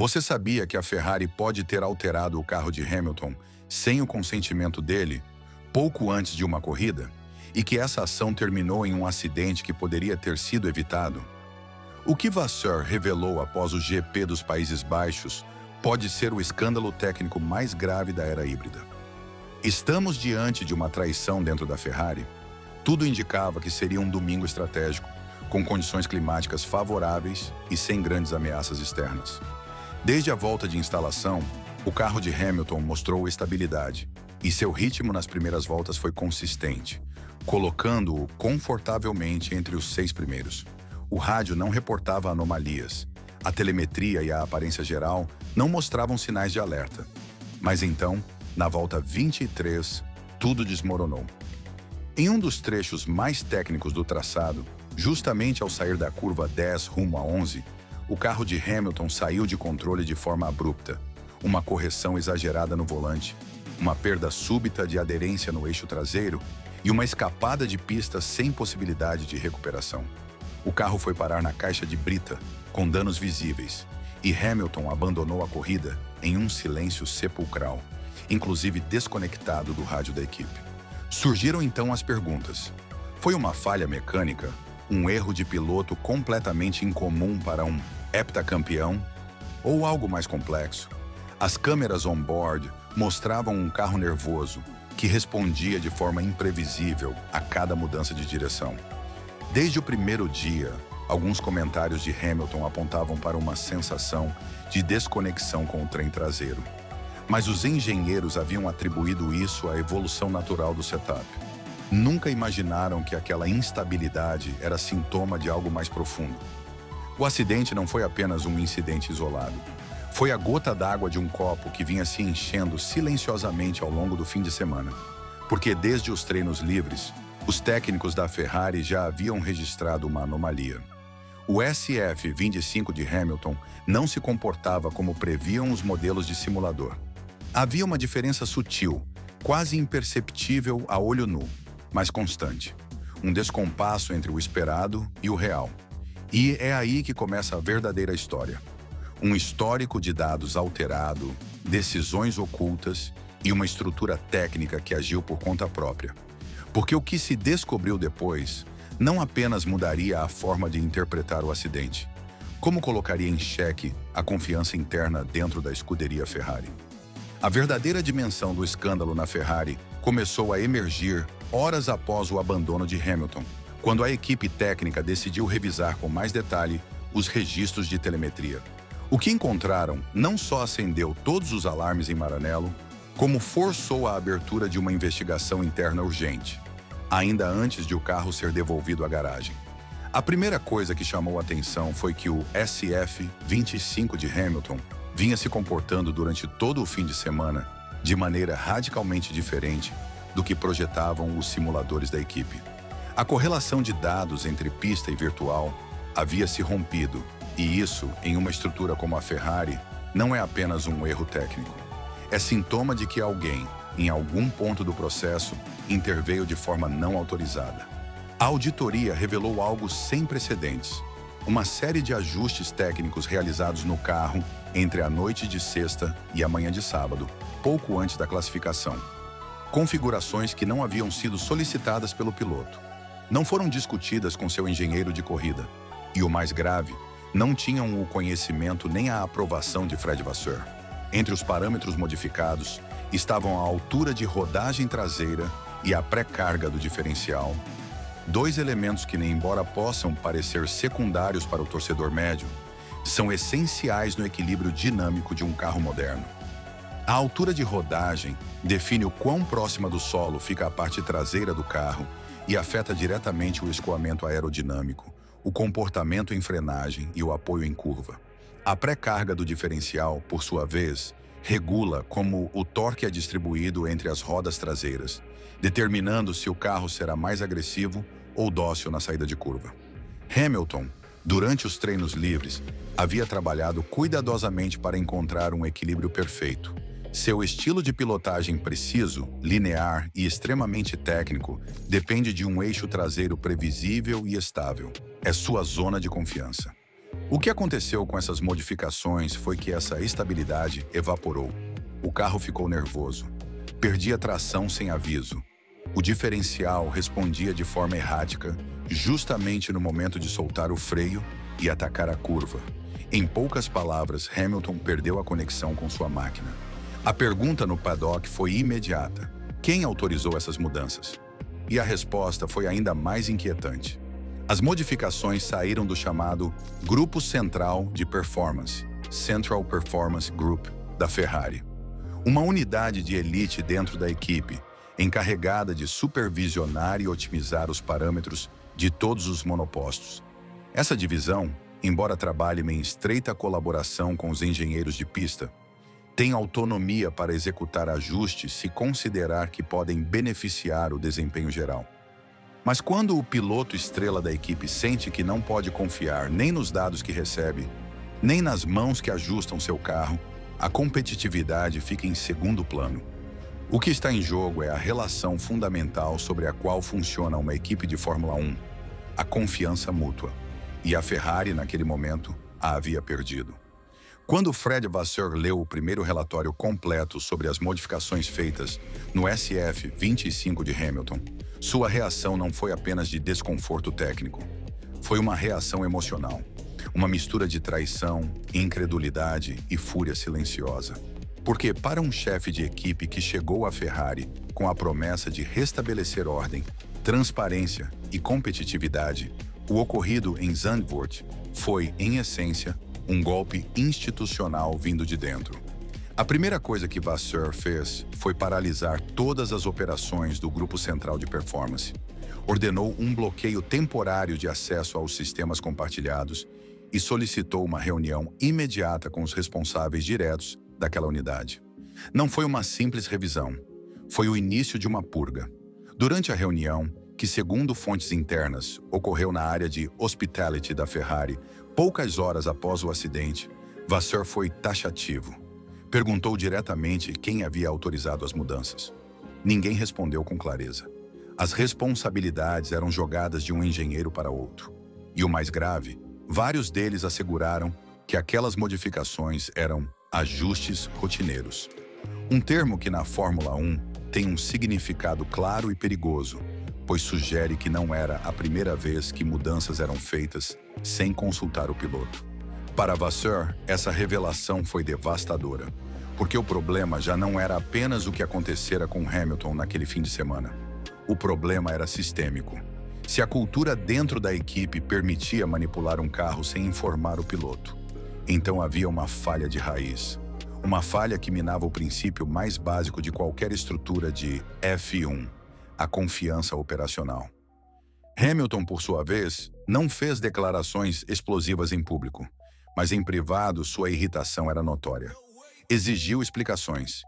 Você sabia que a Ferrari pode ter alterado o carro de Hamilton sem o consentimento dele, pouco antes de uma corrida? E que essa ação terminou em um acidente que poderia ter sido evitado? O que Vasseur revelou após o GP dos Países Baixos pode ser o escândalo técnico mais grave da era híbrida. Estamos diante de uma traição dentro da Ferrari? Tudo indicava que seria um domingo estratégico, com condições climáticas favoráveis e sem grandes ameaças externas. Desde a volta de instalação, o carro de Hamilton mostrou estabilidade e seu ritmo nas primeiras voltas foi consistente, colocando-o confortavelmente entre os 6 primeiros. O rádio não reportava anomalias. A telemetria e a aparência geral não mostravam sinais de alerta. Mas então, na volta 23, tudo desmoronou. Em um dos trechos mais técnicos do traçado, justamente ao sair da curva 10 rumo a 11, o carro de Hamilton saiu de controle de forma abrupta. Uma correção exagerada no volante, uma perda súbita de aderência no eixo traseiro e uma escapada de pista sem possibilidade de recuperação. O carro foi parar na caixa de brita, com danos visíveis, e Hamilton abandonou a corrida em um silêncio sepulcral, inclusive desconectado do rádio da equipe. Surgiram então as perguntas. Foi uma falha mecânica? Um erro de piloto completamente incomum para um heptacampeão? Ou algo mais complexo? As câmeras on-board mostravam um carro nervoso que respondia de forma imprevisível a cada mudança de direção. Desde o primeiro dia, alguns comentários de Hamilton apontavam para uma sensação de desconexão com o trem traseiro. Mas os engenheiros haviam atribuído isso à evolução natural do setup. Nunca imaginaram que aquela instabilidade era sintoma de algo mais profundo. O acidente não foi apenas um incidente isolado. Foi a gota d'água de um copo que vinha se enchendo silenciosamente ao longo do fim de semana. Porque desde os treinos livres, os técnicos da Ferrari já haviam registrado uma anomalia. O SF25 de Hamilton não se comportava como previam os modelos de simulador. Havia uma diferença sutil, quase imperceptível a olho nu, mas constante. Um descompasso entre o esperado e o real. E é aí que começa a verdadeira história. Um histórico de dados alterado, decisões ocultas e uma estrutura técnica que agiu por conta própria. Porque o que se descobriu depois não apenas mudaria a forma de interpretar o acidente, como colocaria em xeque a confiança interna dentro da escuderia Ferrari. A verdadeira dimensão do escândalo na Ferrari começou a emergir horas após o abandono de Hamilton, quando a equipe técnica decidiu revisar com mais detalhe os registros de telemetria. O que encontraram não só acendeu todos os alarmes em Maranello, como forçou a abertura de uma investigação interna urgente, ainda antes de o carro ser devolvido à garagem. A primeira coisa que chamou a atenção foi que o SF25 de Hamilton vinha se comportando durante todo o fim de semana de maneira radicalmente diferente do que projetavam os simuladores da equipe. A correlação de dados entre pista e virtual havia se rompido, e isso, em uma estrutura como a Ferrari, não é apenas um erro técnico. É sintoma de que alguém, em algum ponto do processo, interveio de forma não autorizada. A auditoria revelou algo sem precedentes. Uma série de ajustes técnicos realizados no carro entre a noite de sexta e a manhã de sábado, pouco antes da classificação. Configurações que não haviam sido solicitadas pelo piloto. Não foram discutidas com seu engenheiro de corrida. E o mais grave, não tinham o conhecimento nem a aprovação de Fred Vasseur. Entre os parâmetros modificados estavam a altura de rodagem traseira e a pré-carga do diferencial. 2 elementos que, nem embora possam parecer secundários para o torcedor médio, são essenciais no equilíbrio dinâmico de um carro moderno. A altura de rodagem define o quão próxima do solo fica a parte traseira do carro e afeta diretamente o escoamento aerodinâmico, o comportamento em frenagem e o apoio em curva. A pré-carga do diferencial, por sua vez, regula como o torque é distribuído entre as rodas traseiras, determinando se o carro será mais agressivo ou dócil na saída de curva. Hamilton, durante os treinos livres, havia trabalhado cuidadosamente para encontrar um equilíbrio perfeito. Seu estilo de pilotagem preciso, linear e extremamente técnico depende de um eixo traseiro previsível e estável. É sua zona de confiança. O que aconteceu com essas modificações foi que essa estabilidade evaporou. O carro ficou nervoso. Perdia tração sem aviso. O diferencial respondia de forma errática, justamente no momento de soltar o freio e atacar a curva. Em poucas palavras, Hamilton perdeu a conexão com sua máquina. A pergunta no paddock foi imediata: quem autorizou essas mudanças? E a resposta foi ainda mais inquietante. As modificações saíram do chamado Grupo Central de Performance, Central Performance Group, da Ferrari. Uma unidade de elite dentro da equipe, encarregada de supervisionar e otimizar os parâmetros de todos os monopostos. Essa divisão, embora trabalhe em estreita colaboração com os engenheiros de pista, tem autonomia para executar ajustes se considerar que podem beneficiar o desempenho geral. Mas quando o piloto estrela da equipe sente que não pode confiar nem nos dados que recebe, nem nas mãos que ajustam seu carro, a competitividade fica em segundo plano. O que está em jogo é a relação fundamental sobre a qual funciona uma equipe de Fórmula 1, a confiança mútua. E a Ferrari, naquele momento, a havia perdido. Quando Fred Vasseur leu o primeiro relatório completo sobre as modificações feitas no SF25 de Hamilton, sua reação não foi apenas de desconforto técnico. Foi uma reação emocional. Uma mistura de traição, incredulidade e fúria silenciosa. Porque para um chefe de equipe que chegou à Ferrari com a promessa de restabelecer ordem, transparência e competitividade, o ocorrido em Zandvoort foi, em essência, um golpe institucional vindo de dentro. A primeira coisa que Vasseur fez foi paralisar todas as operações do Grupo Central de Performance. Ordenou um bloqueio temporário de acesso aos sistemas compartilhados e solicitou uma reunião imediata com os responsáveis diretos daquela unidade. Não foi uma simples revisão, foi o início de uma purga. Durante a reunião, que segundo fontes internas ocorreu na área de hospitality da Ferrari, poucas horas após o acidente, Vasseur foi taxativo. Perguntou diretamente quem havia autorizado as mudanças. Ninguém respondeu com clareza. As responsabilidades eram jogadas de um engenheiro para outro. E o mais grave, vários deles asseguraram que aquelas modificações eram ajustes rotineiros. Um termo que na Fórmula 1 tem um significado claro e perigoso, pois sugere que não era a primeira vez que mudanças eram feitas sem consultar o piloto. Para Vasseur, essa revelação foi devastadora, porque o problema já não era apenas o que acontecera com Hamilton naquele fim de semana. O problema era sistêmico. Se a cultura dentro da equipe permitia manipular um carro sem informar o piloto, então havia uma falha de raiz. Uma falha que minava o princípio mais básico de qualquer estrutura de F1, a confiança operacional. Hamilton, por sua vez, não fez declarações explosivas em público, mas em privado sua irritação era notória. Exigiu explicações.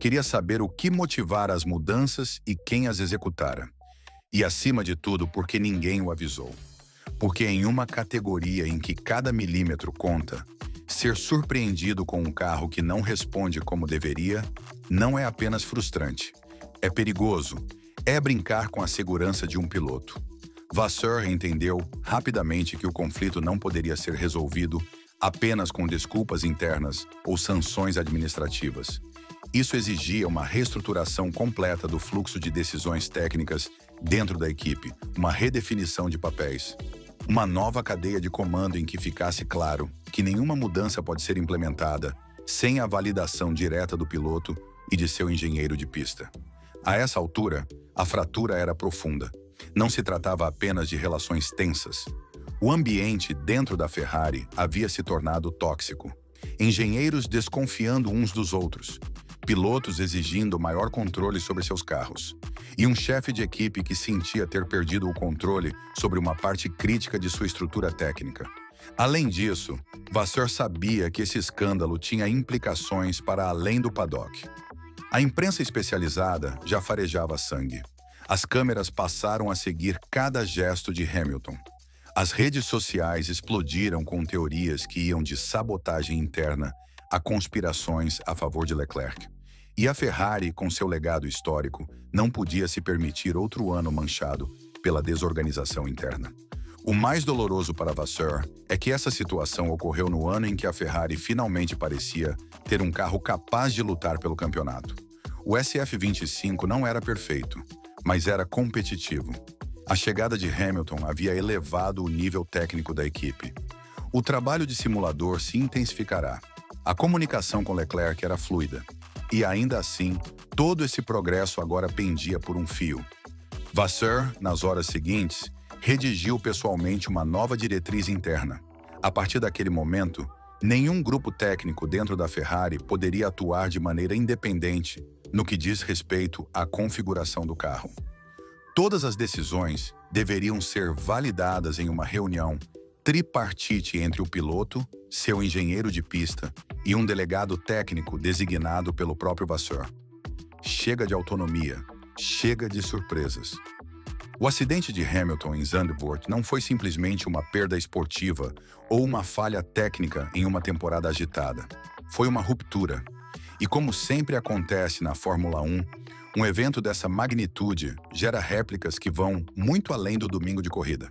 Queria saber o que motivara as mudanças e quem as executara. E, acima de tudo, porque ninguém o avisou. Porque em uma categoria em que cada milímetro conta, ser surpreendido com um carro que não responde como deveria não é apenas frustrante. É perigoso. É brincar com a segurança de um piloto. Vasseur entendeu rapidamente que o conflito não poderia ser resolvido apenas com desculpas internas ou sanções administrativas. Isso exigia uma reestruturação completa do fluxo de decisões técnicas dentro da equipe, uma redefinição de papéis, uma nova cadeia de comando em que ficasse claro que nenhuma mudança pode ser implementada sem a validação direta do piloto e de seu engenheiro de pista. A essa altura, a fratura era profunda. Não se tratava apenas de relações tensas. O ambiente dentro da Ferrari havia se tornado tóxico. Engenheiros desconfiando uns dos outros, pilotos exigindo maior controle sobre seus carros, e um chefe de equipe que sentia ter perdido o controle sobre uma parte crítica de sua estrutura técnica. Além disso, Vasseur sabia que esse escândalo tinha implicações para além do paddock. A imprensa especializada já farejava sangue. As câmeras passaram a seguir cada gesto de Hamilton. As redes sociais explodiram com teorias que iam de sabotagem interna a conspirações a favor de Leclerc. E a Ferrari, com seu legado histórico, não podia se permitir outro ano manchado pela desorganização interna. O mais doloroso para Vasseur é que essa situação ocorreu no ano em que a Ferrari finalmente parecia ter um carro capaz de lutar pelo campeonato. O SF25 não era perfeito, mas era competitivo. A chegada de Hamilton havia elevado o nível técnico da equipe. O trabalho de simulador se intensificará. A comunicação com Leclerc era fluida. E ainda assim, todo esse progresso agora pendia por um fio. Vasseur, nas horas seguintes, redigiu pessoalmente uma nova diretriz interna. A partir daquele momento, nenhum grupo técnico dentro da Ferrari poderia atuar de maneira independente no que diz respeito à configuração do carro. Todas as decisões deveriam ser validadas em uma reunião tripartite entre o piloto, seu engenheiro de pista e um delegado técnico designado pelo próprio Vasseur. Chega de autonomia, chega de surpresas. O acidente de Hamilton em Zandvoort não foi simplesmente uma perda esportiva ou uma falha técnica em uma temporada agitada. Foi uma ruptura. E como sempre acontece na Fórmula 1, um evento dessa magnitude gera réplicas que vão muito além do domingo de corrida.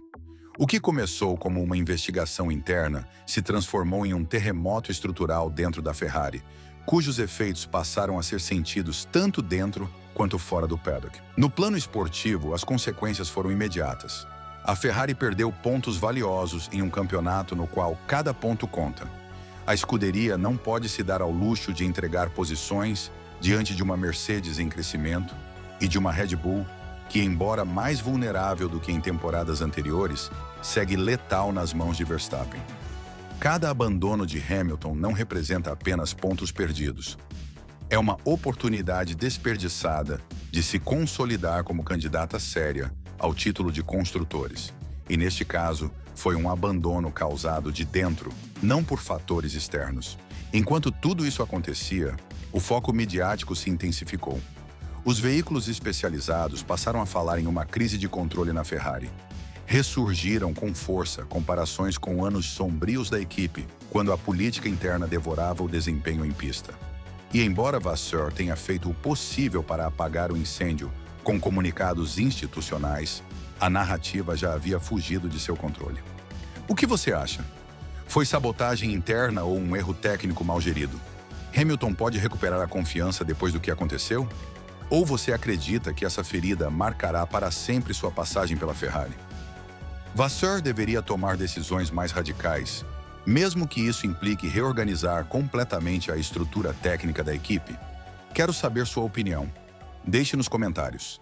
O que começou como uma investigação interna se transformou em um terremoto estrutural dentro da Ferrari, cujos efeitos passaram a ser sentidos tanto dentro quanto fora do paddock. No plano esportivo, as consequências foram imediatas. A Ferrari perdeu pontos valiosos em um campeonato no qual cada ponto conta. A escuderia não pode se dar ao luxo de entregar posições diante de uma Mercedes em crescimento e de uma Red Bull que, embora mais vulnerável do que em temporadas anteriores, segue letal nas mãos de Verstappen. Cada abandono de Hamilton não representa apenas pontos perdidos. É uma oportunidade desperdiçada de se consolidar como candidata séria ao título de construtores. E neste caso, foi um abandono causado de dentro, não por fatores externos. Enquanto tudo isso acontecia, o foco midiático se intensificou. Os veículos especializados passaram a falar em uma crise de controle na Ferrari. Ressurgiram com força comparações com anos sombrios da equipe, quando a política interna devorava o desempenho em pista. E embora Vasseur tenha feito o possível para apagar o incêndio com comunicados institucionais, a narrativa já havia fugido de seu controle. O que você acha? Foi sabotagem interna ou um erro técnico mal gerido? Hamilton pode recuperar a confiança depois do que aconteceu? Ou você acredita que essa ferida marcará para sempre sua passagem pela Ferrari? Vasseur deveria tomar decisões mais radicais, mesmo que isso implique reorganizar completamente a estrutura técnica da equipe. Quero saber sua opinião. Deixe nos comentários.